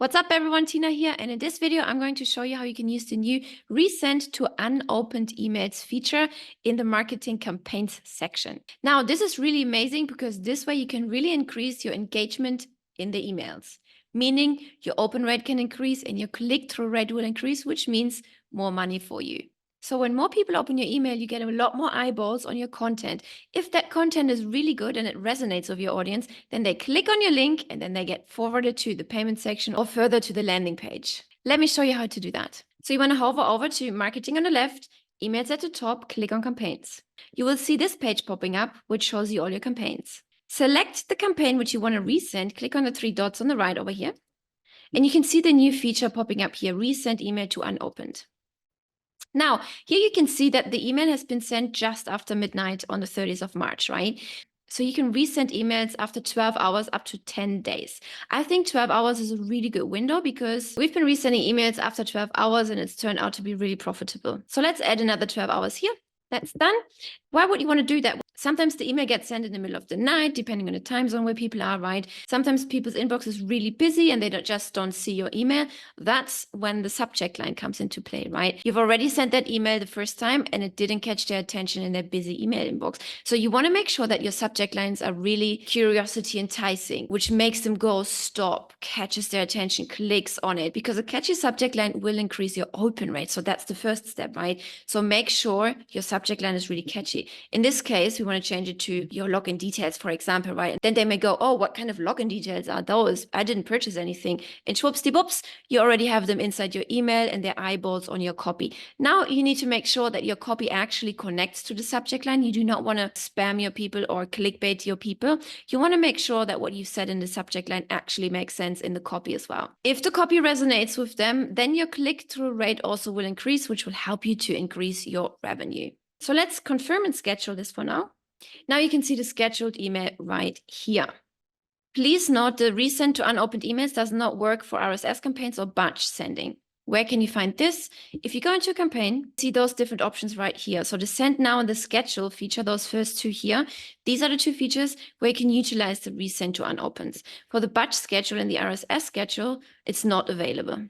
What's up everyone, Tina here, and in this video I'm going to show you how you can use the new resend to unopened emails feature in the marketing campaigns section. Now this is really amazing because this way you can really increase your engagement in the emails, meaning your open rate can increase and your click-through rate will increase, which means more money for you. So when more people open your email, you get a lot more eyeballs on your content. If that content is really good and it resonates with your audience, then they click on your link and then they get forwarded to the payment section or further to the landing page. Let me show you how to do that. So you want to hover over to marketing on the left, emails at the top, click on campaigns. You will see this page popping up, which shows you all your campaigns. Select the campaign which you want to resend, click on the three dots on the right over here. And you can see the new feature popping up here, resend email to unopened. Now, here you can see that the email has been sent just after midnight on the 30th of March, right? So you can resend emails after 12 hours up to 10 days. I think 12 hours is a really good window because we've been resending emails after 12 hours and it's turned out to be really profitable. So let's add another 12 hours here. That's done. Why would you want to do that? Sometimes the email gets sent in the middle of the night, depending on the time zone where people are, right? Sometimes people's inbox is really busy and they just don't see your email. That's when the subject line comes into play, right? You've already sent that email the first time and it didn't catch their attention in their busy email inbox. So you want to make sure that your subject lines are really curiosity enticing, which makes them go stop, catches their attention, clicks on it, because a catchy subject line will increase your open rate. So that's the first step, right? So make sure your subject line is really catchy. In this case, we want to change it to your login details, for example, right? And then they may go, oh, what kind of login details are those? I didn't purchase anything. And whoopsie-boops, you already have them inside your email and their eyeballs on your copy. Now you need to make sure that your copy actually connects to the subject line. You do not want to spam your people or clickbait your people. You want to make sure that what you said in the subject line actually makes sense in the copy as well. If the copy resonates with them, then your click-through rate also will increase, which will help you to increase your revenue. So let's confirm and schedule this for now. Now you can see the scheduled email right here. Please note the resend to unopened emails does not work for RSS campaigns or batch sending. Where can you find this? If you go into a campaign, see those different options right here. So the send now and the schedule feature, those first two here. These are the two features where you can utilize the resend to unopened. For the batch schedule and the RSS schedule, it's not available.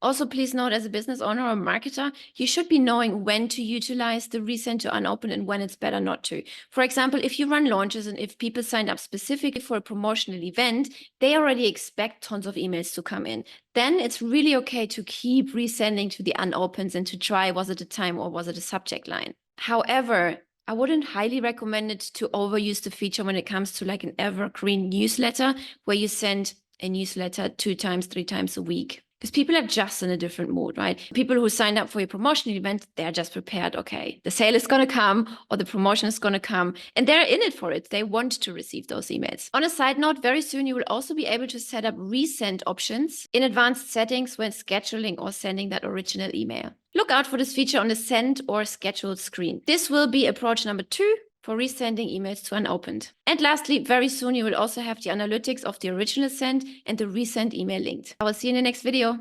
Also, please note, as a business owner or marketer, you should be knowing when to utilize the resend to unopened and when it's better not to. For example, if you run launches and if people signed up specifically for a promotional event, they already expect tons of emails to come in. Then it's really okay to keep resending to the unopened and to try, was it a time or was it a subject line? However, I wouldn't highly recommend it to overuse the feature when it comes to like an evergreen newsletter where you send a newsletter 2 times, 3 times a week. Because people are just in a different mood, right? People who signed up for your promotional event, they're just prepared, okay, the sale is going to come or the promotion is going to come and they're in it for it. They want to receive those emails. On a side note, very soon you will also be able to set up resend options in advanced settings when scheduling or sending that original email. Look out for this feature on the send or scheduled screen. This will be approach number 2 for resending emails to unopened. And lastly, very soon you will also have the analytics of the original send and the resend email linked. I will see you in the next video.